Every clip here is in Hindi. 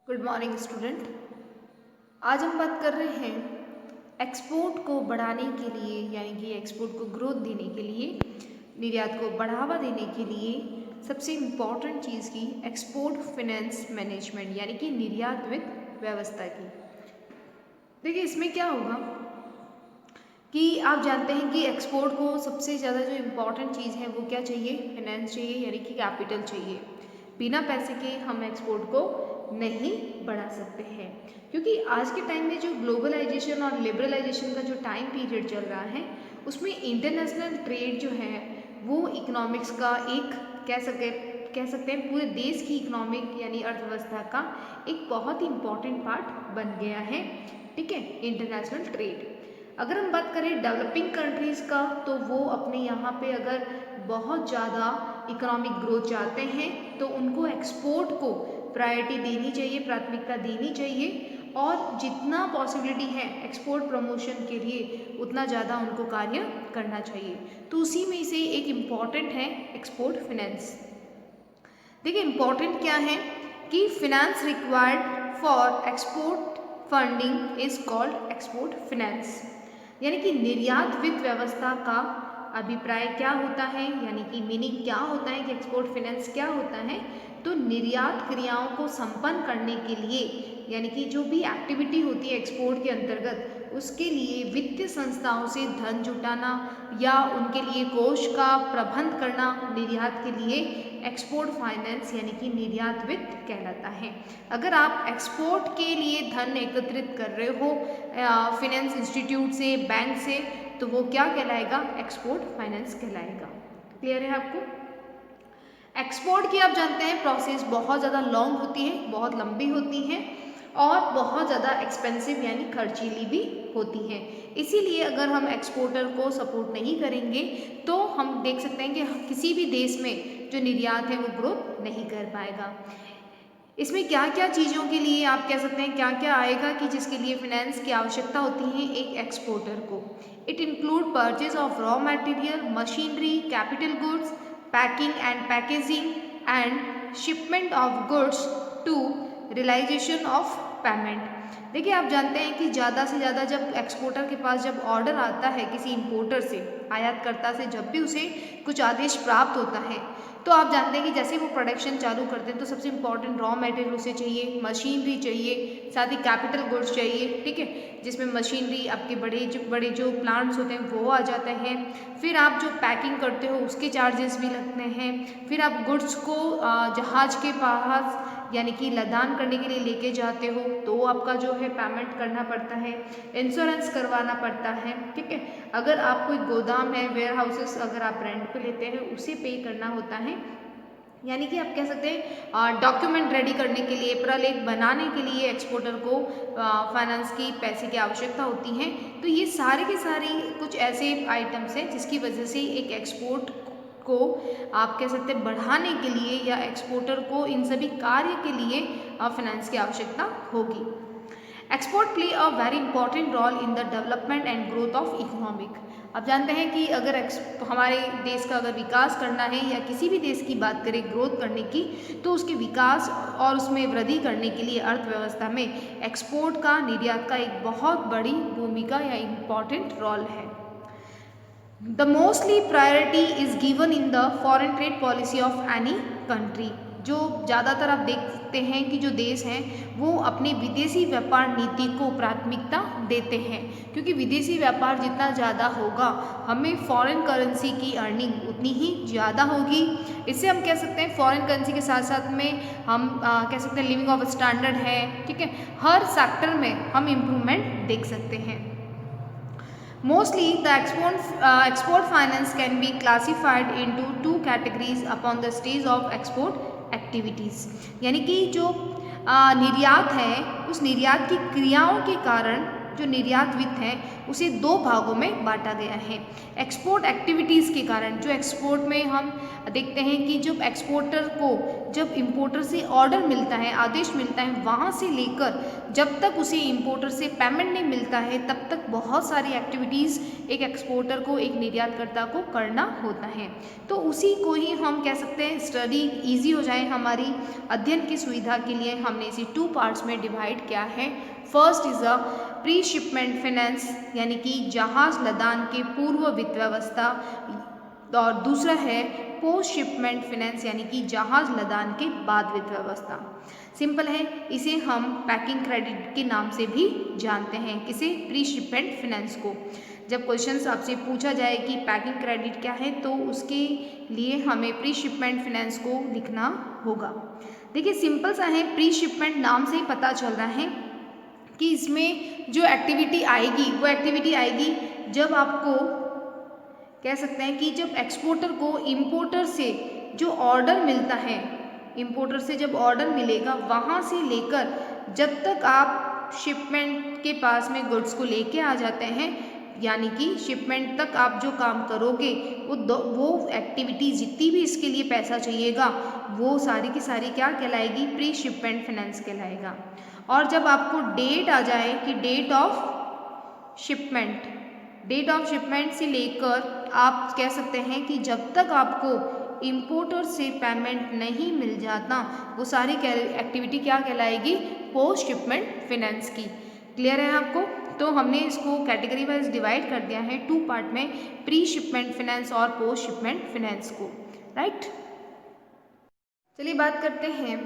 Good morning student. आज हम बात कर रहे हैं एक्सपोर्ट को बढ़ाने के लिए, यानी कि एक्सपोर्ट को ग्रोथ देने के लिए, निर्यात को बढ़ावा देने के लिए सबसे इम्पॉर्टेंट चीज़ की एक्सपोर्ट फाइनेंस मैनेजमेंट, यानी कि निर्यात वित्त व्यवस्था की। देखिए इसमें क्या होगा कि आप जानते हैं कि एक्सपोर्ट को सबसे ज़्यादा जो इम्पॉर्टेंट चीज़ है वो क्या चाहिए, फाइनेंस चाहिए, यानी कि कैपिटल चाहिए। बिना पैसे के हम एक्सपोर्ट को नहीं बढ़ा सकते हैं, क्योंकि आज के टाइम में जो ग्लोबलाइजेशन और लिबरलाइजेशन का जो टाइम पीरियड चल रहा है उसमें इंटरनेशनल ट्रेड जो है वो इकोनॉमिक्स का एक कह सकते हैं पूरे देश की इकोनॉमिक यानी अर्थव्यवस्था का एक बहुत ही इम्पॉर्टेंट पार्ट बन गया है। ठीक है, इंटरनेशनल ट्रेड। अगर हम बात करें डेवलपिंग कंट्रीज़ का, तो वो अपने यहाँ पे अगर बहुत ज़्यादा इकोनॉमिक ग्रोथ चाहते हैं तो उनको एक्सपोर्ट को प्रायोरिटी देनी चाहिए, प्राथमिकता देनी चाहिए, और जितना पॉसिबिलिटी है एक्सपोर्ट प्रमोशन के लिए उतना ज़्यादा उनको कार्य करना चाहिए। तो उसी में से एक इम्पॉर्टेंट है एक्सपोर्ट फिनेंस। देखिए इम्पॉर्टेंट क्या है कि finance required for export funding is called export finance, यानी कि निर्यात वित्त व्यवस्था का अभिप्राय क्या होता है, यानी कि मीनिंग क्या होता है कि एक्सपोर्ट फाइनेंस क्या होता है। तो निर्यात क्रियाओं को संपन्न करने के लिए, यानी कि जो भी एक्टिविटी होती है एक्सपोर्ट के अंतर्गत, उसके लिए वित्तीय संस्थाओं से धन जुटाना या उनके लिए कोष का प्रबंध करना निर्यात के लिए एक्सपोर्ट फाइनेंस यानी कि निर्यात वित्त कहलाता है। अगर आप एक्सपोर्ट के लिए धन एकत्रित कर रहे हो फाइनेंस इंस्टीट्यूट से, बैंक से, तो वो क्या कहलाएगा, एक्सपोर्ट फाइनेंस कहलाएगा। क्लियर है आपको? एक्सपोर्ट की आप जानते हैं प्रोसेस बहुत ज़्यादा लॉन्ग होती है, बहुत लंबी होती है और बहुत ज़्यादा एक्सपेंसिव यानी खर्चीली भी होती है। इसीलिए अगर हम एक्सपोर्टर को सपोर्ट नहीं करेंगे तो हम देख सकते हैं कि किसी भी देश में जो निर्यात है वो ग्रोथ नहीं कर पाएगा। इसमें क्या क्या चीज़ों के लिए आप कह सकते हैं क्या क्या आएगा कि जिसके लिए फाइनेंस की आवश्यकता होती है एक एक्सपोर्टर को। It include purchase of raw material, machinery, capital goods, packing and packaging and shipment of goods to realisation of payment. देखिए आप जानते हैं कि ज़्यादा से ज़्यादा जब एक्सपोर्टर के पास जब ऑर्डर आता है किसी इंपोर्टर से, आयातकर्ता से, जब भी उसे कुछ आदेश प्राप्त होता है तो आप जानते हैं कि जैसे वो प्रोडक्शन चालू करते हैं तो सबसे इम्पॉर्टेंट रॉ मटेरियल उसे चाहिए, मशीनरी चाहिए, साथ ही कैपिटल गुड्स चाहिए। ठीक है, जिसमें मशीनरी आपके बड़े जो प्लांट्स होते हैं वो आ जाते हैं। फिर आप जो पैकिंग करते हो उसके चार्जेस भी लगते हैं। फिर आप गुड्स को जहाज़ के पास यानी कि लदान करने के लिए लेके जाते हो तो आपका जो है पेमेंट करना पड़ता है, इंश्योरेंस करवाना पड़ता है। ठीक है, अगर आप कोई गोदाम है, वेयर हाउसेस अगर आप रेंट पे लेते हैं उसे पे करना होता है। यानी कि आप कह सकते हैं डॉक्यूमेंट रेडी करने के लिए, प्रलेख बनाने के लिए एक्सपोर्टर को फाइनेंस की पैसे की आवश्यकता होती है। तो ये सारे के सारे कुछ ऐसे आइटम्स हैं जिसकी वजह से एक एक्सपोर्ट को आप कह सकते हैं बढ़ाने के लिए या एक्सपोर्टर को इन सभी कार्य के लिए फाइनेंस की आवश्यकता होगी। Export play a very important role in the development and growth of economic. आप जानते हैं कि अगर हमारे देश का अगर विकास करना है या किसी भी देश की बात करें ग्रोथ करने की, तो उसके विकास और उसमें वृद्धि करने के लिए अर्थव्यवस्था में एक्सपोर्ट का, निर्यात का एक बहुत बड़ी भूमिका या इम्पॉर्टेंट रोल है। The mostly priority is given in the foreign trade policy of any country. जो ज़्यादातर आप देखते हैं कि जो देश हैं वो अपने विदेशी व्यापार नीति को प्राथमिकता देते हैं, क्योंकि विदेशी व्यापार जितना ज़्यादा होगा हमें फॉरेन करेंसी की अर्निंग उतनी ही ज़्यादा होगी। इससे हम कह सकते हैं फॉरेन करेंसी के साथ साथ में हम कह सकते हैं लिविंग ऑफ स्टैंडर्ड है। ठीक है, हर सेक्टर में हम इम्प्रूवमेंट देख सकते हैं। Mostly, the export finance can be classified into two categories upon the stage of export activities। यानी कि जो निर्यात है उस निर्यात की क्रियाओं के कारण जो निर्यात वित्त है उसे दो भागों में बांटा गया है। एक्सपोर्ट एक्टिविटीज़ के कारण, जो एक्सपोर्ट में हम देखते हैं कि जब एक्सपोर्टर को जब इंपोर्टर से ऑर्डर मिलता है, आदेश मिलता है, वहाँ से लेकर जब तक उसे इंपोर्टर से पेमेंट नहीं मिलता है तब तक बहुत सारी एक्टिविटीज़ एक एक्सपोर्टर को, एक निर्यातकर्ता को करना होता है। तो उसी को ही हम कह सकते हैं, स्टडी ईजी हो जाए हमारी अध्ययन की सुविधा के लिए हमने इसे 2 पार्ट्स में डिवाइड किया है। First is a pre shipment finance, यानी कि जहाज लदान के पूर्व वित्त व्यवस्था, और दूसरा है पोस्ट शिपमेंट फाइनेंस, यानी कि जहाज लदान के बाद वित्त व्यवस्था। सिंपल है, इसे हम पैकिंग क्रेडिट के नाम से भी जानते हैं। किसे? प्री शिपमेंट फाइनेंस को। जब क्वेश्चंस आपसे पूछा जाए कि पैकिंग क्रेडिट क्या है, तो उसके लिए हमें प्री शिपमेंट फाइनेंस को लिखना होगा। देखिए सिंपल सा है, प्री शिपमेंट नाम से ही पता चल रहा है कि इसमें जो एक्टिविटी आएगी वो एक्टिविटी आएगी जब आपको कह सकते हैं कि जब एक्सपोर्टर को इंपोर्टर से जो ऑर्डर मिलता है, इंपोर्टर से जब ऑर्डर मिलेगा वहाँ से लेकर जब तक आप शिपमेंट के पास में गुड्स को लेके आ जाते हैं, यानी कि शिपमेंट तक आप जो काम करोगे वो एक्टिविटी जितनी भी इसके लिए पैसा चाहिएगा वो सारी की सारी क्या कहलाएगी? प्री शिपमेंट फाइनेंस कहलाएगा। और जब आपको डेट आ जाए कि date of shipment, date of shipment से लेकर आप कह सकते हैं कि जब तक आपको इंपोर्टर से पेमेंट नहीं मिल जाता वो सारी एक्टिविटी क्या कहलाएगी? पोस्ट शिपमेंट फाइनेंस की। क्लियर है आपको? तो हमने इसको कैटेगरी वाइज डिवाइड कर दिया है 2 पार्ट में, प्री शिपमेंट फाइनेंस और पोस्ट शिपमेंट फाइनेंस को। राइट, चलिए बात करते हैं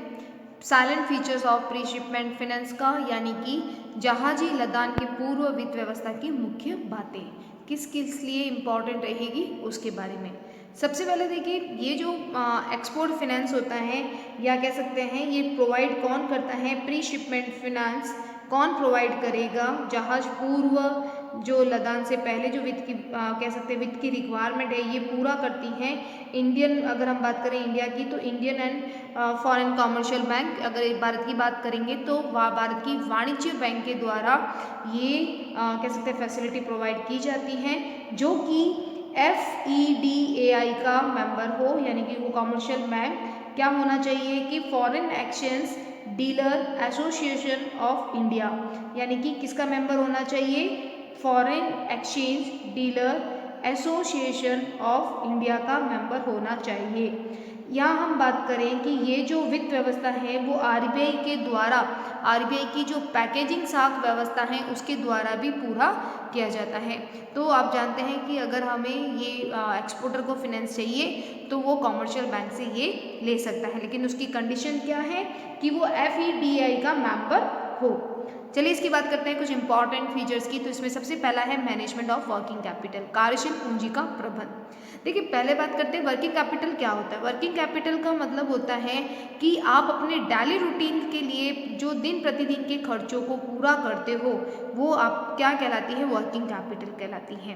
salient features of pre shipment finance का, यानी कि जहाजी लदान के पूर्व वित्त व्यवस्था की मुख्य बातें किस किस लिए इम्पॉर्टेंट रहेगी उसके बारे में। सबसे पहले देखिए, ये जो एक्सपोर्ट फाइनेंस होता है या कह सकते हैं ये प्रोवाइड कौन करता है? प्री शिपमेंट फाइनेंस कौन प्रोवाइड करेगा? जहाज पूर्व जो लदान से पहले जो वित्त की कह सकते हैं वित्त की रिक्वायरमेंट है ये पूरा करती हैं इंडियन, अगर हम बात करें इंडिया की तो Indian and foreign commercial bank, अगर भारत की बात करेंगे तो भारत की वाणिज्य बैंक के द्वारा ये कह सकते हैं फैसिलिटी प्रोवाइड की जाती हैं, जो कि FEDAI का मेंबर हो, यानी कि वो कॉमर्शियल बैंक क्या होना चाहिए कि foreign exchange dealer association of India, यानी कि किसका मेंबर होना चाहिए? Foreign exchange dealer association of India का मेंबर होना चाहिए। यहाँ हम बात करें कि ये जो वित्त व्यवस्था है वो RBI के द्वारा, RBI की जो पैकेजिंग शाख व्यवस्था है उसके द्वारा भी पूरा किया जाता है। तो आप जानते हैं कि अगर हमें ये एक्सपोर्टर को फाइनेंस चाहिए तो वो कॉमर्शियल बैंक से ये ले सकता है, लेकिन उसकी कंडीशन क्या है कि वो FEDAI का मेंबर हो। चलिए इसकी बात करते हैं कुछ इंपॉर्टेंट फीचर्स की। तो इसमें सबसे पहला है मैनेजमेंट ऑफ वर्किंग कैपिटल, कार्यशील पूंजी का प्रबंध। देखिए पहले बात करते हैं वर्किंग कैपिटल क्या होता है। वर्किंग कैपिटल का मतलब होता है कि आप अपने डेली रूटीन के लिए जो दिन प्रतिदिन के खर्चों को पूरा करते हो वो आप क्या कहलाती है? वर्किंग कैपिटल कहलाती है।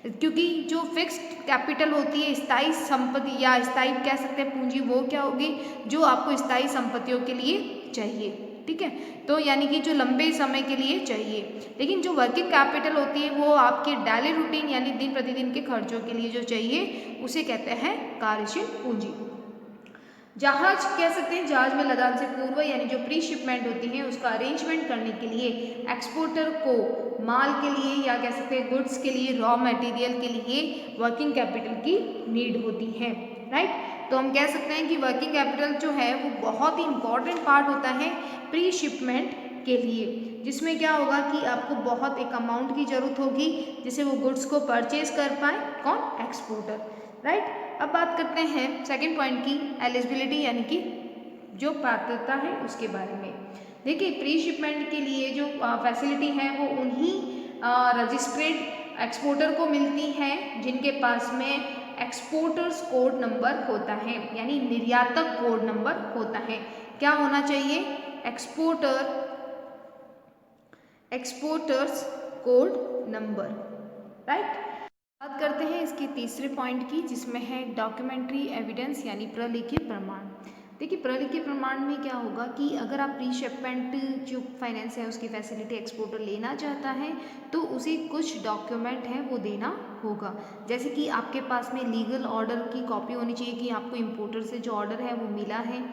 क्योंकि जो फिक्स्ड कैपिटल होती है, स्थायी संपत्ति या स्थायी कह सकते हैं पूंजी, वो क्या होगी? जो आपको स्थायी संपत्तियों के लिए चाहिए। ठीक है, तो यानी कि जो लंबे समय के लिए चाहिए। लेकिन जो वर्किंग कैपिटल होती है वो आपके डेली रूटीन यानी दिन प्रतिदिन के खर्चों के लिए जो चाहिए उसे कहते हैं कार्यशील पूंजी। जहाज कह सकते हैं, जहाज में लदान से पूर्व यानी जो प्री शिपमेंट होती है उसका अरेंजमेंट करने के लिए एक्सपोर्टर को माल के लिए या कह सकते हैं गुड्स के लिए, रॉ मटेरियल के लिए वर्किंग कैपिटल की नीड होती है। राइट, तो हम कह सकते हैं कि वर्किंग कैपिटल जो है वो बहुत ही इंपॉर्टेंट पार्ट होता है प्री शिपमेंट के लिए, जिसमें क्या होगा कि आपको बहुत एक अमाउंट की ज़रूरत होगी जिससे वो गुड्स को परचेज कर पाए, कौन? एक्सपोर्टर। राइट, अब बात करते हैं सेकंड पॉइंट की, एलिजिबिलिटी यानी कि जो पात्रता है उसके बारे में। देखिए प्री शिपमेंट के लिए जो फैसिलिटी है वो उन्हीं रजिस्ट्रेड एक्सपोर्टर को मिलती है जिनके पास में एक्सपोर्टर्स कोड नंबर होता है, यानी निर्यातक कोड नंबर होता है। क्या होना चाहिए? Exporters code number. राइट, बात करते हैं इसके तीसरे पॉइंट की, जिसमें है डॉक्यूमेंट्री एविडेंस यानी प्रलेखीय प्रमाण। देखिए प्रलेखीय प्रमाण में क्या होगा कि अगर आप प्री शिपमेंट जो फाइनेंस है उसकी फैसिलिटी एक्सपोर्टर लेना चाहता है तो उसे कुछ डॉक्यूमेंट है वो देना होगा। जैसे कि आपके पास में लीगल ऑर्डर की कॉपी होनी चाहिए कि आपको इंपोर्टर से जो ऑर्डर है वो मिला है,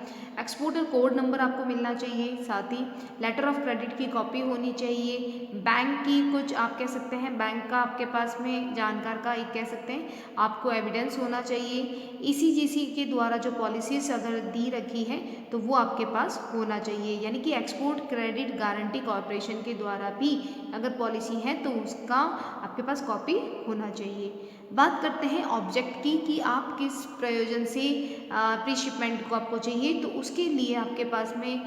एक्सपोर्टर कोड नंबर आपको मिलना चाहिए, साथ ही लेटर ऑफ क्रेडिट की कॉपी होनी चाहिए, बैंक की कुछ आप कह सकते हैं बैंक का आपके पास में जानकार का एक कह सकते हैं आपको एविडेंस होना चाहिए, ईसीजीसी के द्वारा जो पॉलिसीज अगर दी रखी है तो वो आपके पास होना चाहिए, यानी कि एक्सपोर्ट क्रेडिट गारंटी कॉरपोरेशन के द्वारा भी अगर पॉलिसी है तो उसका आपके पास कॉपी होना चाहिए। बात करते हैं ऑब्जेक्ट की कि आप किस प्रयोजन से प्री शिपमेंट को आपको चाहिए, तो उसके लिए आपके पास में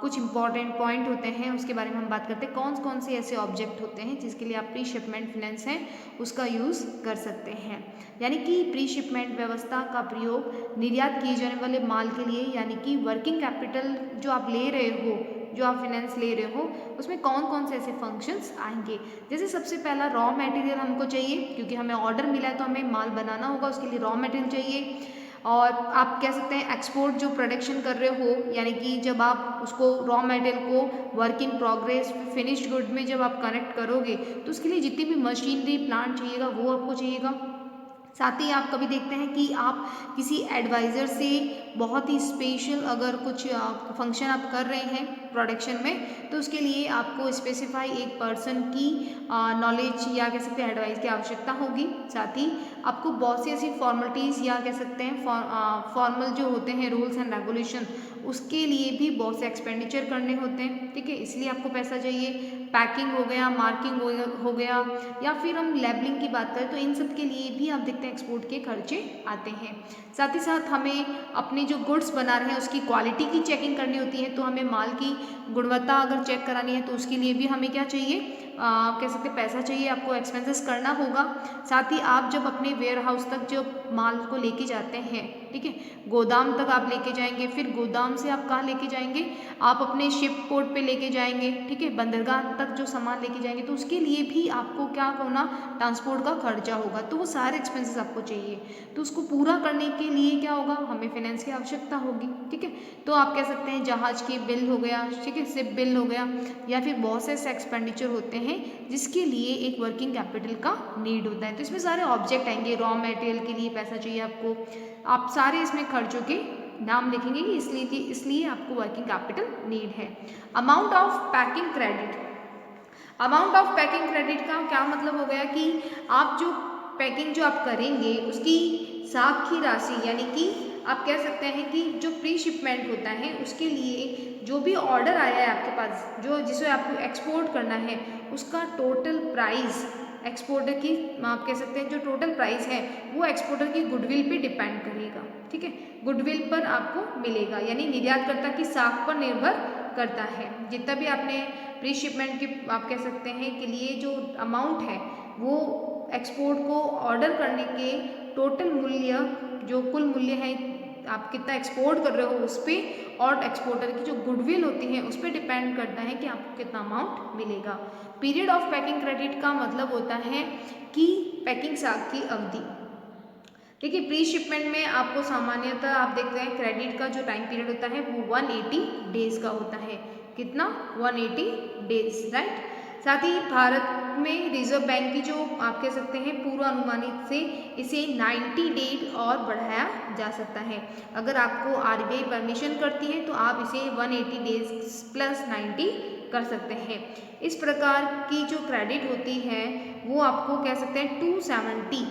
कुछ इंपॉर्टेंट पॉइंट होते हैं, उसके बारे में हम बात करते हैं कौन कौन से ऐसे ऑब्जेक्ट होते हैं जिसके लिए आप प्री शिपमेंट फाइनेंस है उसका यूज़ कर सकते हैं। यानी कि प्री शिपमेंट व्यवस्था का प्रयोग निर्यात किए जाने वाले माल के लिए, यानी कि वर्किंग कैपिटल जो आप ले रहे हो, जो आप फाइनेंस ले रहे हो उसमें कौन कौन से ऐसे फंक्शंस आएंगे। जैसे सबसे पहला रॉ मटेरियल हमको चाहिए, क्योंकि हमें ऑर्डर मिला है तो हमें माल बनाना होगा, उसके लिए रॉ मटेरियल चाहिए। और आप कह सकते हैं एक्सपोर्ट जो प्रोडक्शन कर रहे हो, यानी कि जब आप उसको रॉ मटेरियल को work in progress finished good में जब आप कनेक्ट करोगे तो उसके लिए जितनी भी मशीनरी प्लांट चाहिएगा वो आपको चाहिएगा। साथ ही आप कभी देखते हैं कि आप किसी एडवाइज़र से बहुत ही स्पेशल अगर कुछ फंक्शन आप कर रहे हैं प्रोडक्शन में, तो उसके लिए आपको स्पेसिफाई एक पर्सन की नॉलेज या कह सकते हैं एडवाइस की आवश्यकता होगी। साथ ही आपको बहुत सी ऐसी फॉर्मेलिटीज़ या कह सकते हैं फॉर्मल जो होते हैं रूल्स एंड रेगुलेशन, उसके लिए भी बहुत से एक्सपेंडिचर करने होते हैं, ठीक है, इसलिए आपको पैसा चाहिए। पैकिंग हो गया, मार्किंग हो गया, या फिर हम लेबलिंग की बात करें तो इन सब के लिए भी आप देखते हैं एक्सपोर्ट के खर्चे आते हैं। साथ ही साथ हमें अपने जो गुड्स बना रहे हैं उसकी क्वालिटी की चेकिंग करनी होती है, तो हमें माल की गुणवत्ता अगर चेक करानी है तो उसके लिए भी हमें क्या चाहिए, कह सकते हैं पैसा चाहिए, आपको एक्सपेंसेस करना होगा। साथ ही आप जब अपने वेयर हाउस तक जो माल को लेके जाते हैं, ठीक है, गोदाम तक आप लेके जाएंगे, फिर गोदाम से आप कहाँ लेके जाएंगे, आप अपने शिप पोर्ट पे लेके जाएंगे, ठीक है, बंदरगाह तक जो सामान लेके जाएंगे, तो उसके लिए भी आपको क्या होना, ट्रांसपोर्ट का खर्चा होगा, तो वो सारे एक्सपेंसेस आपको चाहिए। तो उसको पूरा करने के लिए क्या होगा, हमें फाइनेंस की आवश्यकता होगी, ठीक है। तो आप कह सकते हैं जहाज की बिल हो गया, ठीक है, शिप बिल हो गया, या फिर बहुत से ऐसे एक्सपेंडिचर होते हैं जिसके लिए एक वर्किंग कैपिटल का नीड होता है। तो इसमें सारे ऑब्जेक्ट आएंगे, रॉ मटेरियल के लिए पैसा चाहिए आपको, आप सारे इसमें खर्चों के नाम लिखेंगे कि इसलिए आपको वर्किंग कैपिटल नीड है। Amount of packing credit, amount of packing credit का क्या मतलब हो गया कि आप जो पैकिंग जो आप करेंगे उसकी साख की राशि, यानी कि आप कह सकते हैं कि जो प्री शिपमेंट होता है उसके लिए जो भी ऑर्डर आया है आपके पास, जो जिसे आपको एक्सपोर्ट करना है, उसका टोटल प्राइस एक्सपोर्टर की आप कह सकते हैं जो टोटल प्राइस है वो एक्सपोर्टर की गुडविल पे डिपेंड करेगा, ठीक है, गुडविल पर आपको मिलेगा, यानी निर्यातकर्ता की साख पर निर्भर करता है। जितना भी आपने प्री शिपमेंट की आप कह सकते हैं के लिए जो अमाउंट है वो एक्सपोर्ट को ऑर्डर करने के टोटल मूल्य, जो कुल मूल्य है आप कितना एक्सपोर्ट कर रहे हो उस पर, और एक्सपोर्टर की जो गुडविल होती है उस पर डिपेंड करता है कि आपको कितना अमाउंट मिलेगा। पीरियड ऑफ पैकिंग क्रेडिट का मतलब होता है कि पैकिंग साख की अवधि। देखिए प्री शिपमेंट में आपको सामान्यतः आप देखते हैं क्रेडिट का जो टाइम पीरियड होता है वो 180 डेज का होता है। कितना? 180 डेज, राइट। साथ ही भारत में रिजर्व बैंक की जो आप कह सकते हैं पूर्वानुमानित से इसे 90 डेज और बढ़ाया जा सकता है। अगर आपको आरबीआई परमिशन करती है तो आप इसे 180 डेज प्लस 90 कर सकते हैं। इस प्रकार की जो क्रेडिट होती है वो आपको कह सकते हैं 270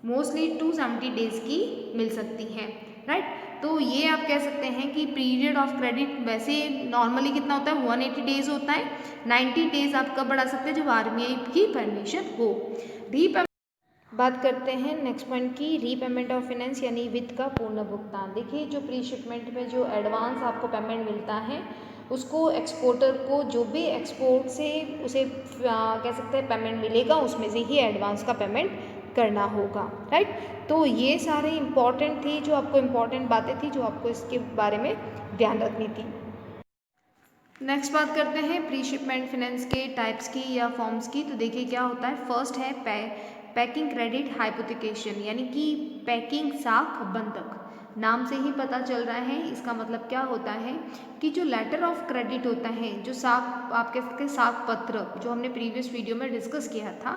मोस्टली 270 डेज की मिल सकती है, राइट। तो ये आप कह सकते हैं कि पीरियड ऑफ क्रेडिट वैसे नॉर्मली कितना होता है, 180 डेज होता है। 90 डेज आप कब बढ़ा सकते हैं, जब आरबीआई की परमिशन हो। बात करते हैं नेक्स्ट पॉइंट की, रीपेमेंट ऑफ फाइनेंस यानी वित्त का पूर्ण भुगतान। देखिए जो प्री शिपमेंट में जो एडवांस आपको पेमेंट मिलता है उसको एक्सपोर्टर को जो भी एक्सपोर्ट से उसे कह सकते हैं पेमेंट मिलेगा उसमें से ही एडवांस का पेमेंट करना होगा, राइट। तो ये सारे इम्पॉर्टेंट थी, जो आपको इम्पॉर्टेंट बातें थी जो आपको इसके बारे में ध्यान रखनी थी। नेक्स्ट बात करते हैं प्री शिपमेंट फाइनेंस के टाइप्स की या फॉर्म्स की। तो देखिए क्या होता है, फर्स्ट है पैकिंग क्रेडिट हाइपोथिकेशन, यानी कि पैकिंग साख बंधक। नाम से ही पता चल रहा है, इसका मतलब क्या होता है कि जो लेटर ऑफ क्रेडिट होता है, जो साख आप कह सकते हैं साख पत्र, जो हमने प्रीवियस वीडियो में डिस्कस किया था,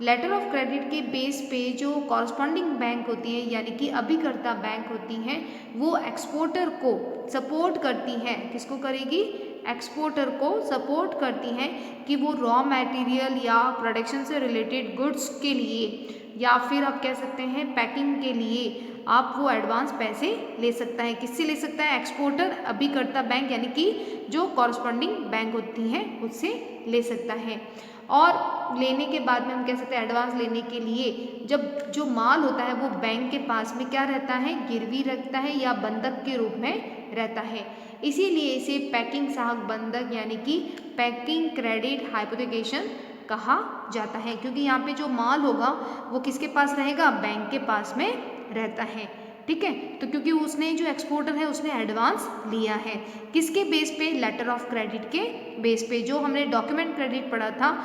लेटर ऑफ क्रेडिट के बेस पे जो कॉरस्पॉन्डिंग बैंक होती है यानी कि अभिकर्ता बैंक होती हैं, वो एक्सपोर्टर को सपोर्ट करती हैं। किसको करेगी? एक्सपोर्टर को सपोर्ट करती हैं कि वो रॉ मटेरियल या प्रोडक्शन से रिलेटेड गुड्स के लिए या फिर आप कह सकते हैं पैकिंग के लिए आप वो एडवांस पैसे ले सकता है। किससे ले सकता है? एक्सपोर्टर अभिकर्ता बैंक यानी कि जो कॉरस्पॉन्डिंग बैंक होती हैं उससे ले सकता है। और लेने के बाद में हम कह सकते हैं एडवांस लेने के लिए जब जो माल होता है वो बैंक के पास में क्या रहता है? गिरवी रखता है या बंधक के रूप में रहता है। इसीलिए इसे पैकिंग साख बंधक यानी कि पैकिंग क्रेडिट हाइपोथेकेशन कहा जाता है, क्योंकि यहाँ पे जो माल होगा वो किसके पास रहेगा? बैंक के पास में रहता है। ठीक है, तो क्योंकि उसने जो एक्सपोर्टर है उसने एडवांस लिया है, किसके बेस पे? लेटर ऑफ क्रेडिट के बेस पे। जो हमने डॉक्यूमेंट क्रेडिट पढ़ा था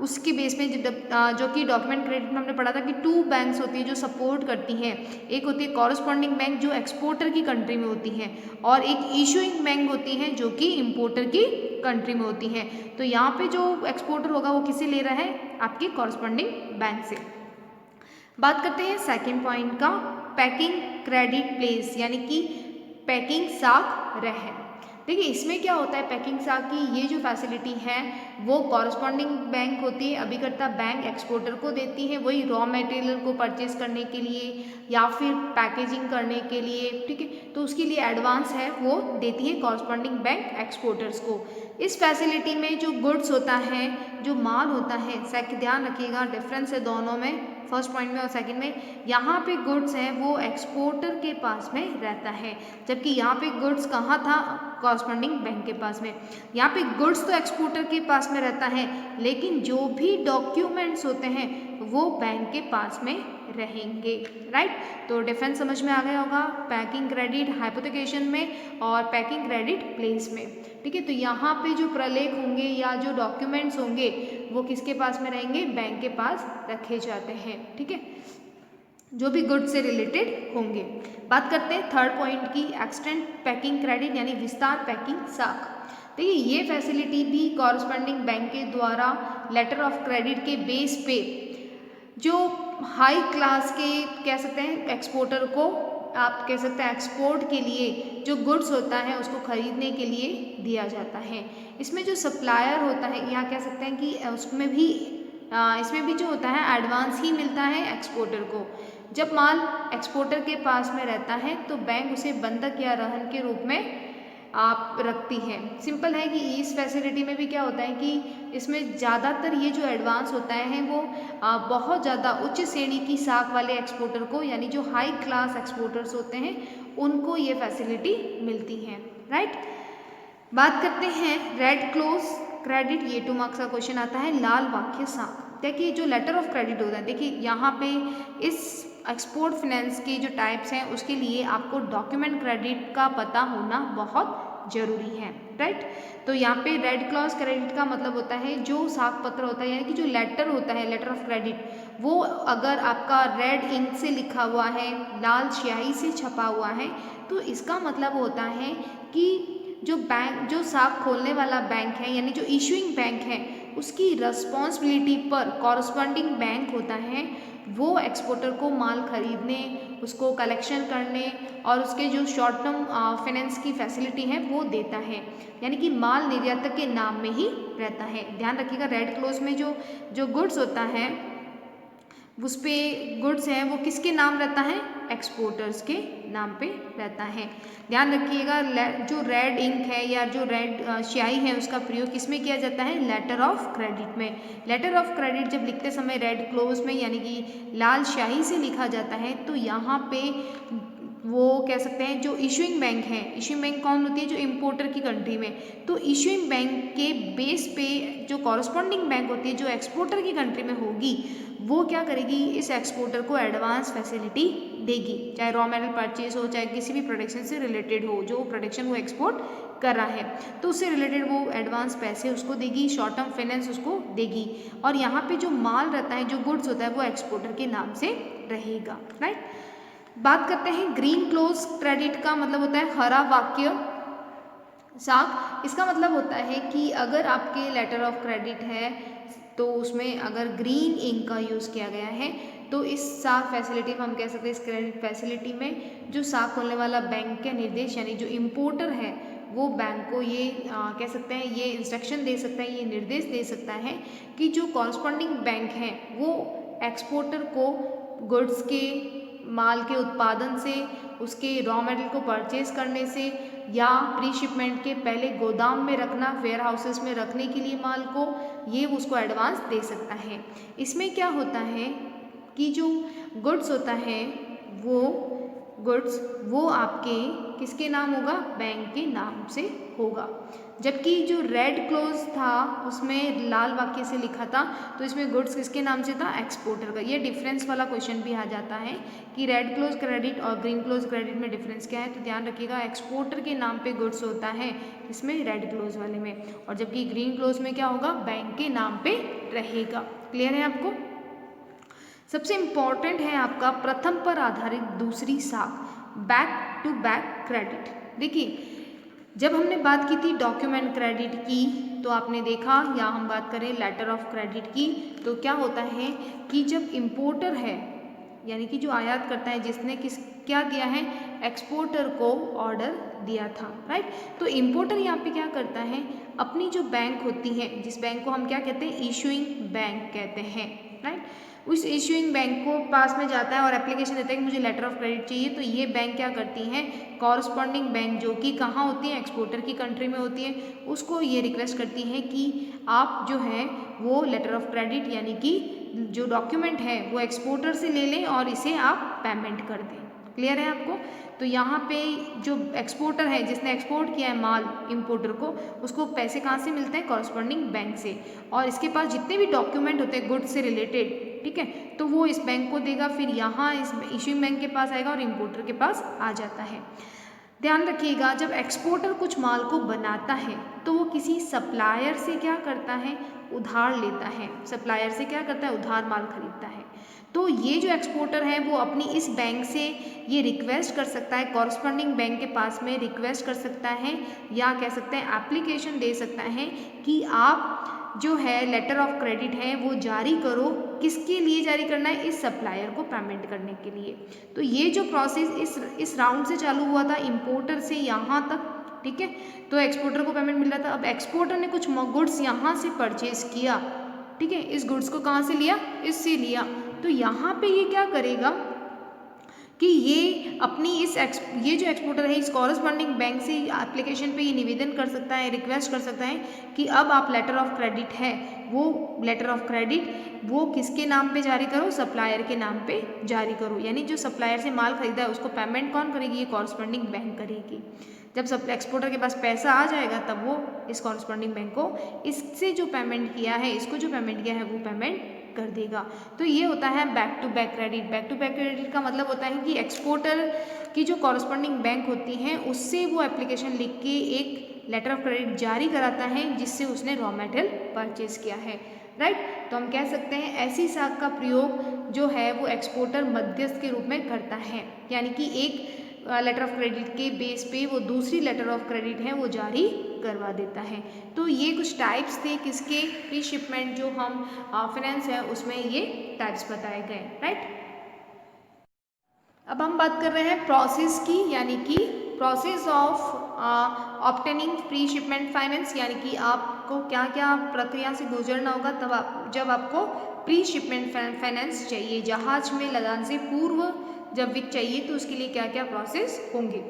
उसके बेस में जो कि डॉक्यूमेंट क्रेडिट में हमने पढ़ा था कि 2 बैंक्स होती हैं जो सपोर्ट करती हैं। एक होती है कॉरस्पॉन्डिंग बैंक जो एक्सपोर्टर की कंट्री में होती हैं, और एक इशूइंग बैंक होती हैं जो कि इंपोर्टर की कंट्री में होती हैं। तो यहाँ पे जो एक्सपोर्टर होगा वो किससे ले रहा है? आपकी कॉरस्पॉन्डिंग बैंक से। बात करते हैं सेकेंड पॉइंट का, पैकिंग क्रेडिट प्लेस यानी कि पैकिंग साख रहन। देखिए इसमें क्या होता है, पैकिंग साख की ये जो फैसिलिटी है वो कॉरस्पॉन्डिंग बैंक होती है, अभिकर्ता बैंक एक्सपोर्टर को देती है, वही रॉ मटेरियल को परचेज करने के लिए या फिर पैकेजिंग करने के लिए। ठीक है, तो उसके लिए एडवांस है वो देती है कॉरस्पॉन्डिंग बैंक एक्सपोर्टर्स को। इस फैसिलिटी में जो गुड्स होता है, जो माल होता है, ध्यान रखिएगा डिफरेंस है दोनों में, फर्स्ट पॉइंट में और सेकंड में। यहाँ पे गुड्स हैं वो एक्सपोर्टर के पास में रहता है, जबकि यहाँ पे गुड्स कहाँ था? कॉरस्पॉन्डिंग बैंक के पास में। यहाँ पे गुड्स तो एक्सपोर्टर के पास में रहता है, लेकिन जो भी डॉक्यूमेंट्स होते हैं वो बैंक के पास में रहेंगे। राइट, तो डिफरेंस समझ में आ गया होगा पैकिंग क्रेडिट हाइपोथेकेशन में और पैकिंग क्रेडिट प्लेस में। ठीक है, तो यहाँ पे जो प्रलेख होंगे या जो डॉक्यूमेंट्स होंगे वो किसके पास में रहेंगे? बैंक के पास रखे जाते हैं। ठीक है, जो भी गुड्स से रिलेटेड होंगे। बात करते हैं थर्ड पॉइंट की, एक्सटेंड पैकिंग क्रेडिट यानी विस्तार पैकिंग साख। देखिए ये फैसिलिटी भी कॉरस्पॉन्डिंग बैंक के द्वारा लेटर ऑफ क्रेडिट के बेस पे जो हाई क्लास के कह सकते हैं एक्सपोर्टर को, आप कह सकते हैं एक्सपोर्ट के लिए जो गुड्स होता है उसको खरीदने के लिए दिया जाता है। इसमें जो सप्लायर होता है, यहाँ कह सकते हैं कि उसमें भी इसमें भी जो होता है एडवांस ही मिलता है एक्सपोर्टर को। जब माल एक्सपोर्टर के पास में रहता है तो बैंक उसे बंधक या रहन के रूप में आप रखती है। सिंपल है कि इस फैसिलिटी में भी क्या होता है कि इसमें ज़्यादातर ये जो एडवांस होता है वो बहुत ज़्यादा उच्च श्रेणी की साख वाले एक्सपोर्टर को, यानी जो हाई क्लास एक्सपोर्टर्स होते हैं उनको ये फैसिलिटी मिलती है। राइट, बात करते हैं रेड क्लोज क्रेडिट, ये 2 मार्क्स का क्वेश्चन आता है, लाल वाक्य साख। देखिए जो लेटर ऑफ क्रेडिट होता है, देखिए यहाँ पे इस एक्सपोर्ट फाइनेंस के जो टाइप्स हैं उसके लिए आपको डॉक्यूमेंट क्रेडिट का पता होना बहुत जरूरी है। राइट, तो यहाँ पे रेड क्लॉज क्रेडिट का मतलब होता है जो साख पत्र होता है यानी कि जो लेटर होता है, लेटर ऑफ क्रेडिट, वो अगर आपका रेड इंक से लिखा हुआ है, लाल स्याही से छपा हुआ है, तो इसका मतलब होता है कि जो बैंक, जो साख खोलने वाला बैंक है यानी जो इशूइंग बैंक है, उसकी रिस्पॉन्सिबिलिटी पर कॉरस्पॉन्डिंग बैंक होता है वो एक्सपोर्टर को माल खरीदने, उसको कलेक्शन करने और उसके जो शॉर्ट टर्म फाइनेंस की फैसिलिटी है वो देता है, यानी कि माल निर्यातक के नाम में ही रहता है। ध्यान रखिएगा रेड क्लोज में जो गुड्स होता है उस पे गुड्स हैं वो किसके नाम रहता है? एक्सपोर्टर्स के नाम पे रहता है। ध्यान रखिएगा जो रेड इंक है या जो रेड स्याही है उसका प्रयोग किसमें किया जाता है? लेटर ऑफ क्रेडिट में। लेटर ऑफ क्रेडिट जब लिखते समय रेड क्लोज में यानी कि लाल स्याही से लिखा जाता है तो यहाँ पे वो कह सकते हैं जो इशूइंग बैंक है, इशूइंग बैंक कौन होती है? जो इंपोर्टर की कंट्री में, तो इशूइंग बैंक के बेस पे जो कॉरस्पॉन्डिंग बैंक होती है जो एक्सपोर्टर की कंट्री में होगी वो क्या करेगी? इस एक्सपोर्टर को एडवांस फैसिलिटी देगी, चाहे रॉ मटेरियल परचेज हो, चाहे किसी भी प्रोडक्शन से रिलेटेड हो, जो प्रोडक्शन वो एक्सपोर्ट कर रहा है तो उससे रिलेटेड वो एडवांस पैसे उसको देगी, शॉर्ट टर्म फाइनेंस उसको देगी, और यहाँ पे जो माल रहता है, जो गुड्स होता है वो एक्सपोर्टर के नाम से रहेगा। राइट, बात करते हैं ग्रीन क्लोज क्रेडिट का मतलब होता है हरा वाक्य साख। इसका मतलब होता है कि अगर आपके लेटर ऑफ क्रेडिट है तो उसमें अगर ग्रीन इंक का यूज़ किया गया है तो इस साख फैसिलिटी में हम कह सकते हैं, इस क्रेडिट फैसिलिटी में जो साख खोलने वाला बैंक के निर्देश यानी जो इम्पोर्टर है वो बैंक को ये कह सकते हैं, ये इंस्ट्रक्शन दे सकता है, ये निर्देश दे सकता है कि जो कॉरस्पॉन्डिंग बैंक है वो एक्सपोर्टर को गुड्स के माल के उत्पादन से, उसके रॉ मटेरियल को परचेज करने से या प्री शिपमेंट के पहले गोदाम में रखना, वेयर हाउसेस में रखने के लिए माल को, ये उसको एडवांस दे सकता है। इसमें क्या होता है कि जो गुड्स होता है वो आपके किसके नाम होगा, बैंक के नाम से होगा। जबकि जो रेड क्लोज था उसमें लाल वाक्य से लिखा था तो इसमें गुड्स किसके नाम से था, एक्सपोर्टर का। ये डिफरेंस वाला क्वेश्चन भी आ जाता है कि रेड क्लोज क्रेडिट और ग्रीन क्लोज क्रेडिट में डिफरेंस क्या है, तो ध्यान रखिएगा एक्सपोर्टर के नाम पे गुड्स होता है इसमें रेड क्लोज वाले में, और जबकि ग्रीन क्लोज में क्या होगा, बैंक के नाम पे रहेगा। क्लियर है आपको। सबसे इंपॉर्टेंट है आपका प्रथम पर आधारित दूसरी साख, बैक टू बैक क्रेडिट। देखिए जब हमने बात की थी डॉक्यूमेंट क्रेडिट की तो आपने देखा, या हम बात करें लेटर ऑफ क्रेडिट की, तो क्या होता है कि जब इम्पोर्टर है यानी कि जो आयात करता है, जिसने क्या दिया है, एक्सपोर्टर को ऑर्डर दिया था, राइट। तो इम्पोर्टर यहाँ पे क्या करता है, अपनी जो बैंक होती है, जिस बैंक को हम क्या कहते हैं, इशूइंग बैंक कहते हैं, राइट, उस इशूइंग बैंक को पास में जाता है और एप्लीकेशन देता है कि मुझे लेटर ऑफ क्रेडिट चाहिए। तो ये बैंक क्या करती हैं, कॉरस्पॉन्डिंग बैंक जो कि कहाँ होती है, एक्सपोर्टर की कंट्री में होती है, उसको ये रिक्वेस्ट करती हैं कि आप जो है वो लेटर ऑफ क्रेडिट यानी कि जो डॉक्यूमेंट है वो एक्सपोर्टर से ले लें और इसे आप पेमेंट कर दें। क्लियर है आपको। तो यहाँ पे जो एक्सपोर्टर है, जिसने एक्सपोर्ट किया है माल इम्पोर्टर को, उसको पैसे कहाँ से मिलते हैं, कॉरस्पॉन्डिंग बैंक से, और इसके पास जितने भी डॉक्यूमेंट होते हैं गुड्स से रिलेटेड, ठीक है, तो वो इस बैंक को देगा, फिर यहाँ इस इशूइंग बैंक के पास आएगा और इम्पोर्टर के पास आ जाता है। ध्यान रखिएगा जब एक्सपोर्टर कुछ माल को बनाता है तो वो किसी सप्लायर से क्या करता है, उधार लेता है। सप्लायर से क्या करता है, उधार माल खरीदता है। तो ये जो एक्सपोर्टर है वो अपनी इस बैंक से ये रिक्वेस्ट कर सकता है, कॉरस्पॉन्डिंग बैंक के पास में रिक्वेस्ट कर सकता है या कह सकते हैं एप्लीकेशन दे सकता है कि आप जो है लेटर ऑफ क्रेडिट है वो जारी करो। किसके लिए जारी करना है, इस सप्लायर को पेमेंट करने के लिए। तो ये जो प्रोसेस इस राउंड से चालू हुआ था, इम्पोर्टर से यहाँ तक, ठीक है, तो एक्सपोर्टर को पेमेंट मिल रहा था। अब एक्सपोर्टर ने कुछ गुड्स यहाँ से परचेज किया, ठीक है, इस गुड्स को कहाँ से लिया, इससे लिया। तो यहाँ पे ये क्या करेगा कि ये अपनी ये जो एक्सपोर्टर है इस कॉरस्पॉन्डिंग बैंक से एप्लीकेशन पे ये निवेदन कर सकता है, रिक्वेस्ट कर सकता है कि अब आप लेटर ऑफ क्रेडिट है वो लेटर ऑफ क्रेडिट वो किसके नाम पे जारी करो, सप्लायर के नाम पे जारी करो। यानी जो सप्लायर से माल खरीदा है उसको पेमेंट कौन करेगी, ये कॉरस्पॉन्डिंग बैंक करेगी। जब सब एक्सपोर्टर के पास पैसा आ जाएगा तब वो इस कॉरस्पॉन्डिंग बैंक को इससे जो पेमेंट किया है, इसको जो पेमेंट किया है वो पेमेंट कर देगा। तो ये होता है back to back credit. Back to back credit का मतलब होता है कि एक्सपोर्टर की जो कॉरस्पॉन्डिंग बैंक होती हैं उससे वो एप्लीकेशन लिख के एक लेटर ऑफ क्रेडिट जारी कराता है जिससे उसने रॉ मटेरियल परचेज किया है, राइट। तो हम कह सकते हैं ऐसी साख का प्रयोग जो है वो एक्सपोर्टर मध्यस्थ के रूप में करता है, यानी कि एक लेटर ऑफ क्रेडिट के बेस पे वो दूसरी लेटर ऑफ क्रेडिट है वो जारी करवा देता है। तो ये कुछ टाइप्स थे किसके, प्री शिपमेंट जो हम फाइनेंस है उसमें ये टाइप्स बताए गए, राइट। अब हम बात कर रहे हैं प्रोसेस की, यानी कि process of obtaining pre shipment finance, यानी कि आपको क्या क्या प्रक्रिया से गुजरना होगा तब जब आपको प्री शिपमेंट फाइनेंस चाहिए, जहाज में लदान से पूर्व जब वित्त चाहिए तो उसके लिए क्या क्या प्रोसेस होंगे।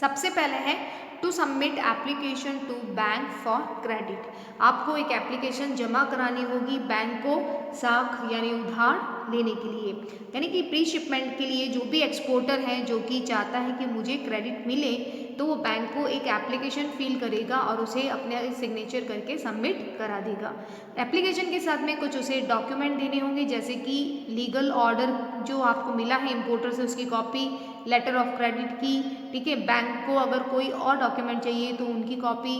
सबसे पहले है to submit application to bank for credit. आपको एक एप्लीकेशन जमा करानी होगी बैंक को साख यानी उधार लेने के लिए, यानी कि प्री शिपमेंट के लिए जो भी एक्सपोर्टर है जो कि चाहता है कि मुझे क्रेडिट मिले तो वो बैंक को एक एप्लीकेशन फिल करेगा और उसे अपने सिग्नेचर करके सबमिट करा देगा। एप्लीकेशन के साथ में कुछ उसे डॉक्यूमेंट देने होंगे जैसे कि लीगल ऑर्डर जो आपको मिला है इम्पोर्टर से उसकी कॉपी, लेटर ऑफ क्रेडिट की, ठीक है, बैंक को अगर कोई और डॉक्यूमेंट चाहिए तो उनकी कॉपी,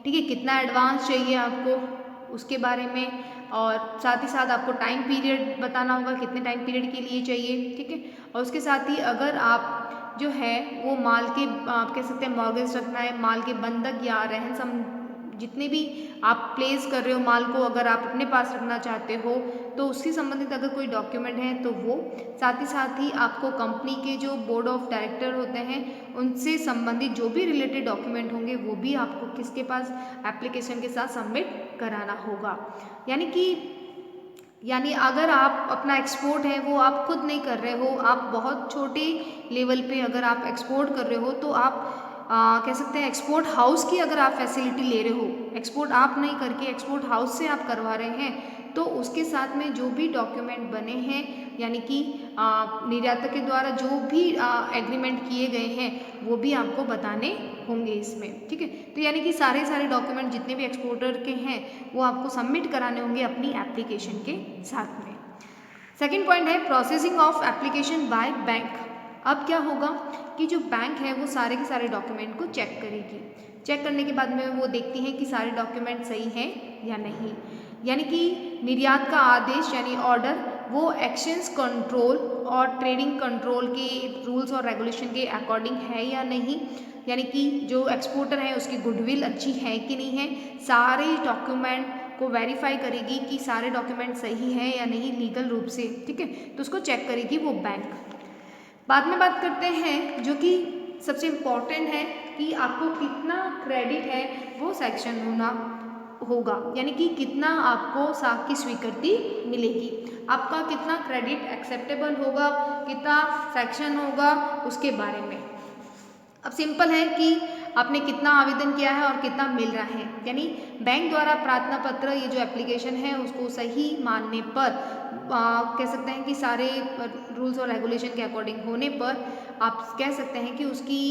ठीक है, कितना एडवांस चाहिए आपको उसके बारे में, और साथ ही साथ आपको टाइम पीरियड बताना होगा, कितने टाइम पीरियड के लिए चाहिए, ठीक है। और उसके साथ ही अगर आप जो है वो माल के आप कह सकते हैं मॉर्गेज रखना है, माल के बंधक या रहन सम जितने भी आप प्लेस कर रहे हो माल को, अगर आप अपने पास रखना चाहते हो तो उससे संबंधित अगर कोई डॉक्यूमेंट है तो वो, साथ ही आपको कंपनी के जो बोर्ड ऑफ डायरेक्टर होते हैं उनसे संबंधित जो भी रिलेटेड डॉक्यूमेंट होंगे वो भी आपको किसके पास एप्लीकेशन के साथ सबमिट कराना होगा। यानी अगर आप अपना एक्सपोर्ट है वो आप खुद नहीं कर रहे हो, आप बहुत छोटे लेवल पे अगर आप एक्सपोर्ट कर रहे हो तो आप कह सकते हैं एक्सपोर्ट हाउस की अगर आप फैसिलिटी ले रहे हो, एक्सपोर्ट आप नहीं करके एक्सपोर्ट हाउस से आप करवा रहे हैं, तो उसके साथ में जो भी डॉक्यूमेंट बने हैं यानी कि निर्यातक के द्वारा जो भी एग्रीमेंट किए गए हैं वो भी आपको बताने होंगे इसमें, ठीक है। तो यानी कि सारे डॉक्यूमेंट जितने भी एक्सपोर्टर के हैं वो आपको सबमिट कराने होंगे अपनी एप्लीकेशन के साथ में। सेकेंड पॉइंट है processing of application by bank. अब क्या होगा कि जो बैंक है वो सारे के सारे डॉक्यूमेंट को चेक करेगी, चेक करने के बाद में वो देखती है कि सारे डॉक्यूमेंट सही हैं या नहीं, यानी कि निर्यात का आदेश यानी ऑर्डर वो एक्सचेंज कंट्रोल और ट्रेडिंग कंट्रोल के रूल्स और रेगुलेशन के अकॉर्डिंग है या नहीं, यानी कि जो एक्सपोर्टर है उसकी गुडविल अच्छी है कि नहीं है, सारे डॉक्यूमेंट को वेरीफाई करेगी कि सारे डॉक्यूमेंट सही है या नहीं लीगल रूप से, ठीक है। तो उसको चेक करेगी वो बैंक। बाद में बात करते हैं जो कि सबसे इम्पॉर्टेंट है कि आपको कितना क्रेडिट है वो सैंक्शन होगा, यानी कि कितना आपको साख की स्वीकृति मिलेगी, आपका कितना क्रेडिट एक्सेप्टेबल होगा, कितना सैंक्शन होगा उसके बारे में। अब सिंपल है कि आपने कितना आवेदन किया है और कितना मिल रहा है, यानी बैंक द्वारा प्रार्थना पत्र ये जो एप्लीकेशन है उसको सही मानने पर कह सकते हैं कि सारे रूल्स और रेगुलेशन के अकॉर्डिंग होने पर आप कह सकते हैं कि उसकी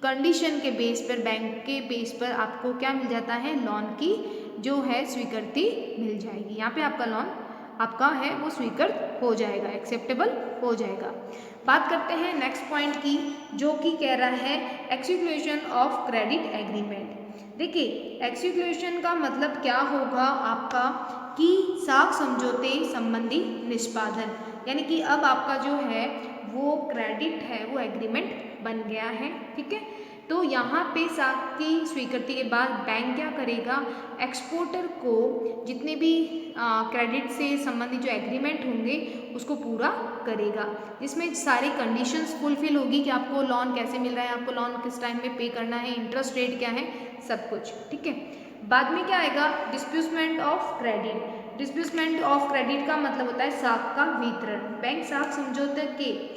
कंडीशन के बेस पर, बैंक के बेस पर आपको क्या मिल जाता है, लोन की जो है स्वीकृति मिल जाएगी। यहाँ पे आपका लोन आपका है वो स्वीकृत हो जाएगा, एक्सेप्टेबल हो जाएगा। बात करते हैं नेक्स्ट पॉइंट की जो कि कह रहा है एक्जीक्यूशन ऑफ क्रेडिट एग्रीमेंट। देखिए एक्जीक्यूशन का मतलब क्या होगा आपका कि साख समझौते संबंधी निष्पादन, यानी कि अब आपका जो है वो क्रेडिट है वो एग्रीमेंट बन गया है, ठीक है। तो यहाँ पे साख की स्वीकृति के बाद बैंक क्या करेगा, एक्सपोर्टर को जितने भी क्रेडिट से संबंधित जो एग्रीमेंट होंगे उसको पूरा करेगा, जिसमें सारी कंडीशंस फुलफिल होगी कि आपको लोन कैसे मिल रहा है, आपको लोन किस टाइम में पे करना है, इंटरेस्ट रेट क्या है, सब कुछ, ठीक है। बाद में क्या आएगा, डिस्ब्यूसमेंट ऑफ क्रेडिट। डिस्ब्यूसमेंट ऑफ क्रेडिट का मतलब होता है साख का वितरण। बैंक साख समझौते के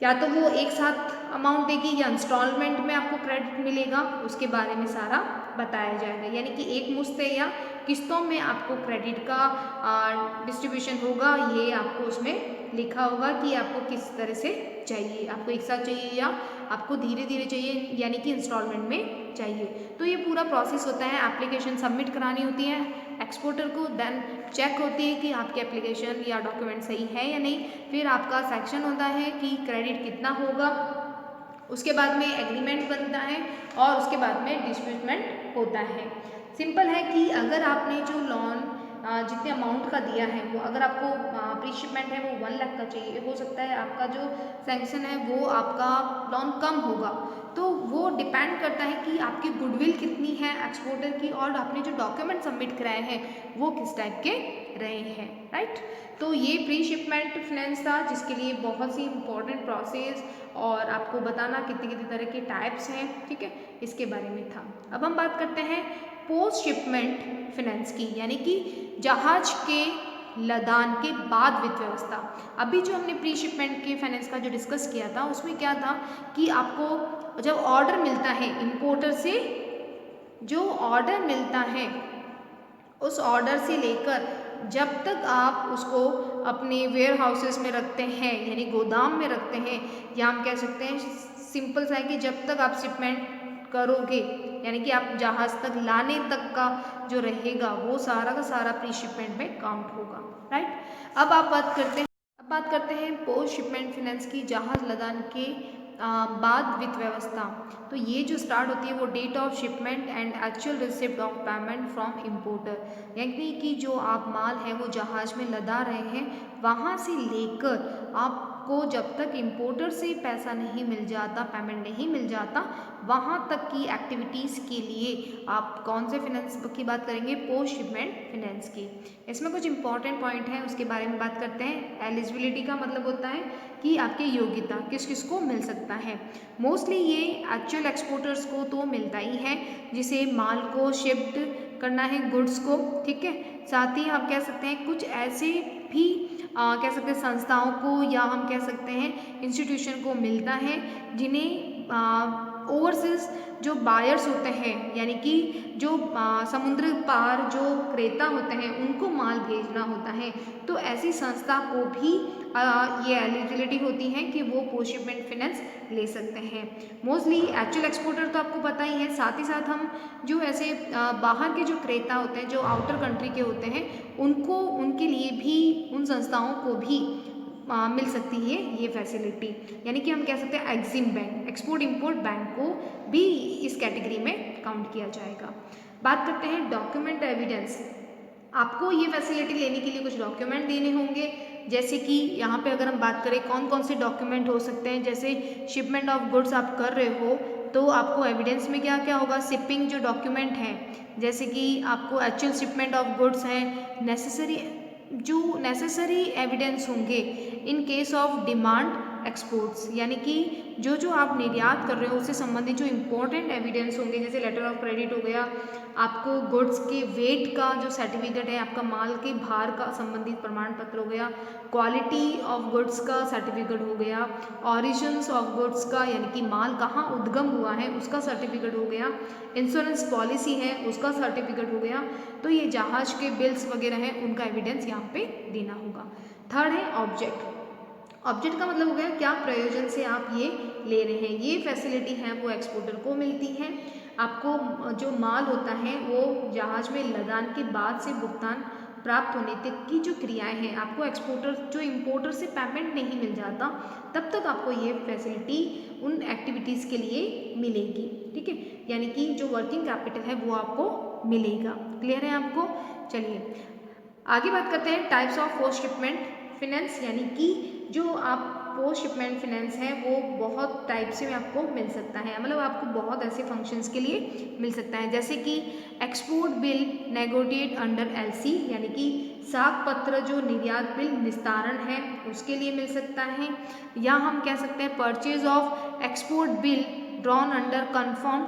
या तो वो एक साथ अमाउंट देगी या इंस्टॉलमेंट में आपको क्रेडिट मिलेगा, उसके बारे में सारा बताया जाएगा, यानी कि एक मुश्त या किस्तों में आपको क्रेडिट का डिस्ट्रीब्यूशन होगा, ये आपको उसमें लिखा होगा कि आपको किस तरह से चाहिए, आपको एक साथ चाहिए या आपको धीरे धीरे चाहिए, यानी कि इंस्टॉलमेंट में चाहिए। तो ये पूरा प्रोसेस होता है, एप्लीकेशन सबमिट करानी होती है एक्सपोर्टर को, देन चेक होती है कि आपकी एप्लीकेशन या डॉक्यूमेंट सही है या नहीं, फिर आपका सेक्शन होता है कि क्रेडिट कितना होगा, उसके बाद में एग्रीमेंट बनता है और उसके बाद में डिस्ब्यूसमेंट होता है। सिंपल है कि अगर आपने जो लोन जितने अमाउंट का दिया है वो अगर आपको प्री शिपमेंट है वो 1 लाख का चाहिए, हो सकता है आपका जो सैंक्शन है वो आपका लोन कम होगा, तो वो डिपेंड करता है कि आपकी गुडविल कितनी है एक्सपोर्टर की और आपने जो डॉक्यूमेंट सबमिट कराए हैं वो किस टाइप के रहे हैं, राइट। तो ये प्री शिपमेंट फाइनेंस था जिसके लिए बहुत सी इंपॉर्टेंट प्रोसेस और आपको बताना कितने कितने तरह के टाइप्स हैं, ठीक है, इसके बारे में था। अब हम बात करते हैं पोस्ट शिपमेंट फाइनेंस की, यानी कि जहाज के लदान के बाद वित्त व्यवस्था। अभी जो हमने प्री शिपमेंट के फाइनेंस का जो डिस्कस किया था उसमें क्या था कि आपको जब ऑर्डर मिलता है इम्पोर्टर से, जो ऑर्डर मिलता है उस ऑर्डर से लेकर जब तक आप उसको अपने वेयर हाउसेस में रखते हैं यानी गोदाम में रखते हैं, या हम कह सकते हैं सिंपल सा है कि जब तक आप शिपमेंट करोगे यानी कि आप जहाज तक लाने तक का जो रहेगा वो सारा का सारा प्री शिपमेंट में काउंट होगा, राइट। अब बात करते हैं पोस्ट शिपमेंट फाइनेंस की, जहाज लदान के बाद वित्त व्यवस्था। तो ये जो स्टार्ट होती है वो date of shipment and actual receipt of payment from importer, यानी कि जो आप माल है वो जहाज में लदा रहे हैं वहाँ से लेकर आपको जब तक इम्पोर्टर से पैसा नहीं मिल जाता, पेमेंट नहीं मिल जाता, वहाँ तक की एक्टिविटीज़ के लिए आप कौन से फिनेंस की बात करेंगे, पोस्ट शिपमेंट फिनेंस की। इसमें कुछ इंपॉर्टेंट पॉइंट हैं उसके बारे में बात करते हैं। एलिजिबिलिटी का मतलब होता है कि आपकी योग्यता किस किस को मिल सकता है। मोस्टली ये एक्चुअल एक्सपोर्टर्स को तो मिलता ही है जिसे माल को शिफ्ट करना है, गुड्स को, ठीक है। साथ ही आप कह सकते हैं कुछ ऐसे भी कह सकते हैं संस्थाओं को या हम कह सकते हैं इंस्टीट्यूशन को मिलता है जिन्हें ओवरसीज जो बायर्स होते हैं, यानी कि जो समुद्र पार जो क्रेता होते हैं उनको माल भेजना होता है, तो ऐसी संस्था को भी ये एलिजिबिलिटी होती है कि वो पोस्ट शिपमेंट फिनेंस ले सकते हैं। मोस्टली एक्चुअल एक्सपोर्टर तो आपको पता ही है, साथ ही साथ हम जो ऐसे बाहर के जो क्रेता होते हैं जो आउटर कंट्री के होते हैं उनको, उनके लिए भी, उन संस्थाओं को भी मिल सकती है ये फैसिलिटी, यानी कि हम कह सकते हैं EXIM bank, export import bank को भी इस कैटेगरी में काउंट किया जाएगा। बात करते हैं डॉक्यूमेंट एविडेंस। आपको ये फैसिलिटी लेने के लिए कुछ डॉक्यूमेंट देने होंगे, जैसे कि यहाँ पे अगर हम बात करें कौन कौन से डॉक्यूमेंट हो सकते हैं, जैसे शिपमेंट ऑफ गुड्स आप कर रहे हो तो आपको एविडेंस में क्या क्या होगा, शिपिंग जो डॉक्यूमेंट है, जैसे कि आपको एक्चुअल शिपमेंट ऑफ गुड्स हैं, नेसेसरी एविडेंस होंगे in case of demand exports, यानी कि जो जो आप निर्यात कर रहे हो उससे संबंधित जो इम्पोर्टेंट एविडेंस होंगे, जैसे लेटर ऑफ क्रेडिट हो गया, आपको गुड्स के वेट का जो सर्टिफिकेट है, आपका माल के भार का संबंधित प्रमाण पत्र हो गया, क्वालिटी ऑफ गुड्स का सर्टिफिकेट हो गया, ऑरिजिन्स ऑफ गुड्स का यानी कि माल कहाँ उद्गम हुआ है उसका सर्टिफिकेट हो गया, इंश्योरेंस पॉलिसी है उसका सर्टिफिकेट हो गया। तो ये जहाज के बिल्स वगैरह हैं उनका एविडेंस यहाँ पे देना होगा। थर्ड है ऑब्जेक्ट। ऑब्जेक्ट का मतलब हो गया क्या प्रयोजन से आप ये ले रहे हैं, ये फैसिलिटी है वो एक्सपोर्टर को मिलती है। आपको जो माल होता है वो जहाज में लदान के बाद से भुगतान प्राप्त होने तक की जो क्रियाएं हैं, आपको एक्सपोर्टर जो इम्पोर्टर से पेमेंट नहीं मिल जाता तब तक आपको ये फैसिलिटी उन एक्टिविटीज़ के लिए मिलेगी, ठीक है, यानी कि जो वर्किंग कैपिटल है वो आपको मिलेगा। क्लियर है आपको? चलिए आगे बात करते हैं types of post shipment finance, यानी कि जो आप पोस्ट शिपमेंट फिनेंस है वो बहुत टाइप से आपको मिल सकता है, मतलब आपको बहुत ऐसे फंक्शंस के लिए मिल सकता है, जैसे कि export bill negotiate under LC, यानी कि साख पत्र जो निर्यात बिल निस्तारण है उसके लिए मिल सकता है, या हम कह सकते हैं purchase of export bill drawn under confirm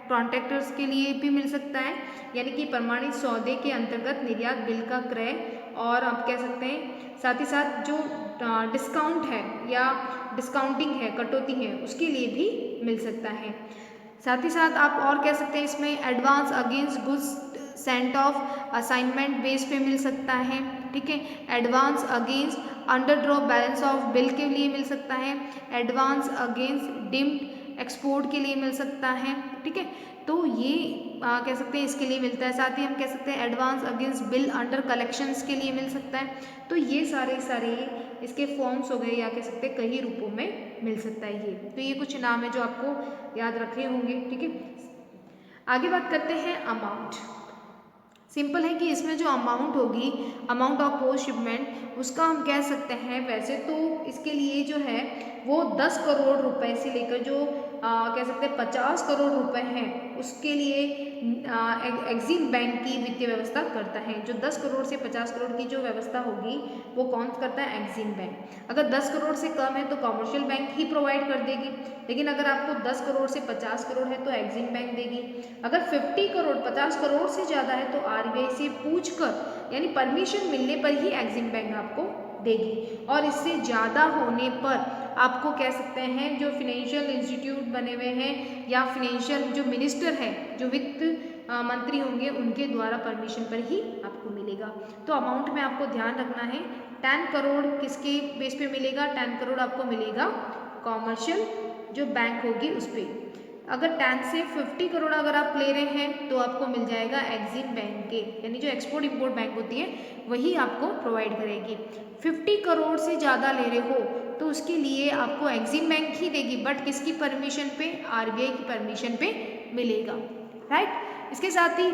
contractors के लिए भी मिल सकता है, यानी कि प्रमाणित सौदे के अंतर्गत निर्यात बिल का क्रय, और आप कह सकते हैं साथ ही साथ जो डिस्काउंट है या डिस्काउंटिंग है, कटौती है, उसके लिए भी मिल सकता है। साथ ही साथ आप और कह सकते हैं इसमें advance against goods Saint of assignment base पे मिल सकता है, ठीक है, advance against under draw balance of bill के लिए मिल सकता है, एडवांस अगेंस्ट डिम्ड एक्सपोर्ट के लिए मिल सकता है, ठीक है, तो ये कह सकते हैं इसके लिए मिलता है। साथ ही हम कह सकते हैं advance against bill under collections के लिए मिल सकता है। तो ये सारे इसके फॉर्म्स हो गए, या कह सकते हैं कई रूपों में मिल सकता है ये। तो ये कुछ नाम है जो आपको याद रखने होंगे, ठीक है। आगे बात करते हैं अमाउंट। सिंपल है कि इसमें जो अमाउंट होगी, अमाउंट ऑफ पोस्ट शिपमेंट, उसका हम कह सकते हैं वैसे तो इसके लिए जो है वो 10 करोड़ रुपए से लेकर जो कह सकते हैं 50 करोड़ रुपए हैं उसके लिए एग्जिम बैंक की वित्तीय व्यवस्था करता है। जो 10 करोड़ से 50 करोड़ की जो व्यवस्था होगी वो कौन करता है? EXIM bank. अगर 10 करोड़ से कम है तो कॉमर्शियल बैंक ही प्रोवाइड कर देगी, लेकिन अगर आपको 10 करोड़ से 50 करोड़ है तो एग्जिम बैंक देगी। अगर 50 करोड़ 50 करोड़ से ज़्यादा है तो आरबीआई से पूछकर यानी परमिशन मिलने पर ही एग्जिम बैंक आपको देगी, और इससे ज़्यादा होने पर आपको कह सकते हैं जो फिनेंशियल इंस्टीट्यूट बने हुए हैं या फिनेंशियल जो मिनिस्टर है, जो वित्त मंत्री होंगे, उनके द्वारा परमिशन पर ही आपको मिलेगा। तो अमाउंट में आपको ध्यान रखना है 10 करोड़ किसके बेस पे मिलेगा? 10 करोड़ आपको मिलेगा कॉमर्शियल जो बैंक होगी उस पर। अगर 10 से 50 करोड़ अगर आप ले रहे हैं तो आपको मिल जाएगा एग्जिम बैंक के, यानी जो एक्सपोर्ट इंपोर्ट बैंक होती है वही आपको प्रोवाइड करेगी। 50 करोड़ से ज़्यादा ले रहे हो तो उसके लिए आपको एग्जिम बैंक ही देगी, बट किसकी परमिशन पे, आरबीआई की परमिशन पे मिलेगा, राइट। इसके साथ ही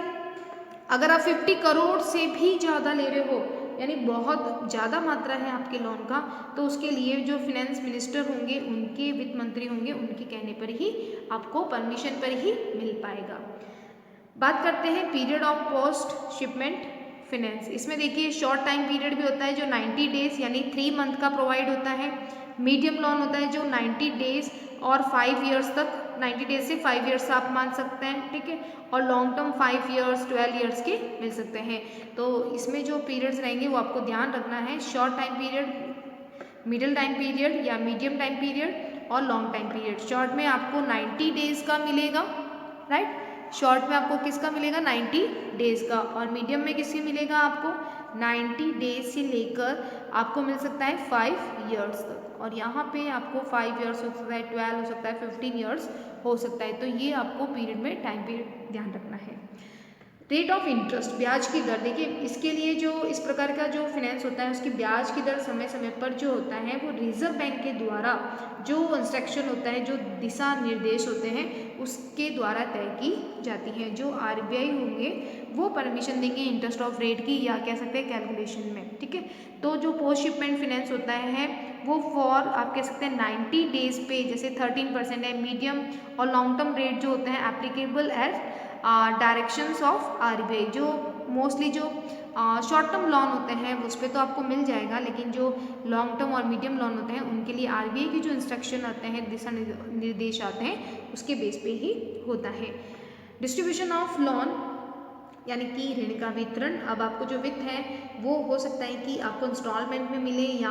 अगर आप 50 करोड़ से भी ज़्यादा ले रहे हो, यानी बहुत ज़्यादा मात्रा है आपके लोन का, तो उसके लिए जो फिनेंस मिनिस्टर होंगे, उनके वित्त मंत्री होंगे, उनके कहने पर ही आपको परमिशन पर ही मिल पाएगा। बात करते हैं period of post shipment finance. इसमें देखिए शॉर्ट टाइम पीरियड भी होता है जो 90 डेज यानी 3 मंथ का प्रोवाइड होता है। मीडियम लोन होता है जो 90 डेज और 5 ईयर्स तक, 90 डेज से 5 ईयर्स आप मान सकते हैं, ठीक है। और लॉन्ग टर्म 5 ईयर्स 12 ईयर्स के मिल सकते हैं। तो इसमें जो पीरियड्स रहेंगे वो आपको ध्यान रखना है, short time period, middle time period या मीडियम टाइम पीरियड और लॉन्ग टाइम पीरियड। शॉर्ट में आपको 90 डेज का मिलेगा, राइट। शॉर्ट में आपको किसका मिलेगा, 90 डेज का, और मीडियम में किससे मिलेगा आपको 90 डेज से लेकर आपको मिल सकता है 5 ईयर्स तक, और यहाँ पे आपको 5 ईयर्स हो सकता है, 12 हो सकता है, 15 ईयर्स हो सकता है। तो ये आपको पीरियड में टाइम पीरियड ध्यान रखना है। रेट ऑफ इंटरेस्ट, ब्याज की दर, देखिए इसके लिए जो इस प्रकार का जो फिनेंस होता है उसकी ब्याज की दर समय समय पर जो होता है वो रिजर्व बैंक के द्वारा जो इंस्ट्रक्शन होता है, जो दिशा निर्देश होते हैं उसके द्वारा तय की जाती है। जो आरबीआई होंगे वो परमिशन देंगे इंटरेस्ट ऑफ रेट की, या कह सकते हैं कैलकुलेशन में, ठीक है। तो जो पोस्ट शिपमेंट फिनेंस होता है वो फॉर आप कह सकते हैं 90 डेज पे जैसे 13% है, मीडियम और लॉन्ग टर्म रेट जो होते हैं applicable as directions of RBI. जो मोस्टली जो शॉर्ट टर्म लोन होते हैं उस पर तो आपको मिल जाएगा, लेकिन जो लॉन्ग टर्म और मीडियम लोन होते हैं उनके लिए आरबीआई के जो इंस्ट्रक्शन आते हैं, दिशा निर्देश आते हैं, उसके बेस पे ही होता है। डिस्ट्रीब्यूशन ऑफ लोन यानी कि ऋण का वितरण। अब आपको जो वित्त है वो हो सकता है कि आपको इंस्टॉलमेंट में मिले या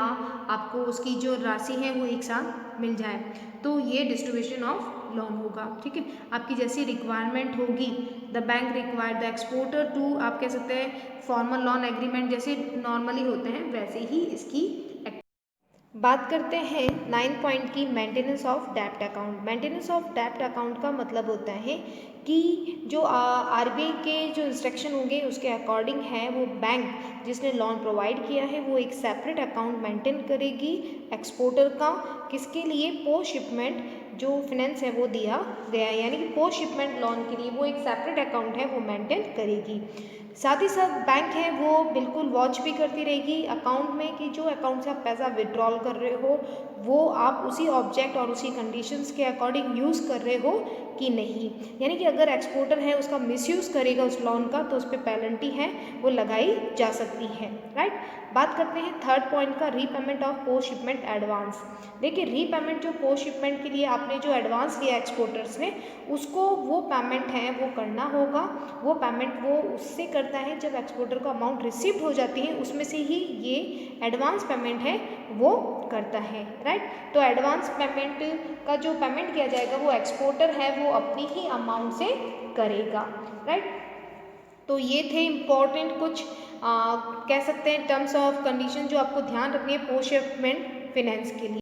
आपको उसकी जो राशि है वो एक साथ मिल जाए, तो ये डिस्ट्रीब्यूशन ऑफ लोन होगा, ठीक है। आपकी जैसी रिक्वायरमेंट होगी, the bank require the exporter to, आप कह सकते हैं फॉर्मल लोन एग्रीमेंट जैसे नॉर्मली होते हैं वैसे ही इसकी। बात करते हैं 9 पॉइंट की, मेंटेनेंस ऑफ डेब्ट अकाउंट। मेंटेनेंस ऑफ डेब्ट अकाउंट का मतलब होता है कि जो आरबीआई के जो इंस्ट्रक्शन होंगे उसके अकॉर्डिंग है, वो बैंक जिसने लोन प्रोवाइड किया है वो एक सेपरेट अकाउंट मेंटेन करेगी एक्सपोर्टर का, किसके लिए, पोस्ट शिपमेंट जो फिनेंस है वो दिया गया है, यानी कि पोस्ट शिपमेंट लोन के लिए वो एक सेपरेट अकाउंट है वो मेंटेन करेगी। साथ ही साथ बैंक है वो बिल्कुल वॉच भी करती रहेगी अकाउंट में कि जो अकाउंट से आप पैसा विड्रॉल कर रहे हो वो आप उसी ऑब्जेक्ट और उसी कंडीशंस के अकॉर्डिंग यूज़ कर रहे हो कि नहीं। यानी कि अगर एक्सपोर्टर है उसका मिसयूज़ करेगा उस लोन का तो उस पर पेनल्टी है वो लगाई जा सकती है, राइट। बात करते हैं थर्ड पॉइंट का, repayment of post shipment advance. देखिए रीपेमेंट जो पोस्ट शिपमेंट के लिए आपने जो एडवांस लिया एक्सपोर्टर्स ने, उसको वो पेमेंट है वो करना होगा। वो पेमेंट वो उससे करता है जब एक्सपोर्टर को अमाउंट रिसीव हो जाती है उसमें से ही ये एडवांस पेमेंट है वो करता है, राइट। तो एडवांस पेमेंट का जो पेमेंट किया जाएगा वो एक्सपोर्टर है वो अपनी ही अमाउंट से करेगा, राइट। तो ये थे इम्पॉर्टेंट कुछ कह सकते हैं टर्म्स ऑफ कंडीशन जो आपको ध्यान रखनी है पोस्ट शिपमेंट फिनेंस के लिए।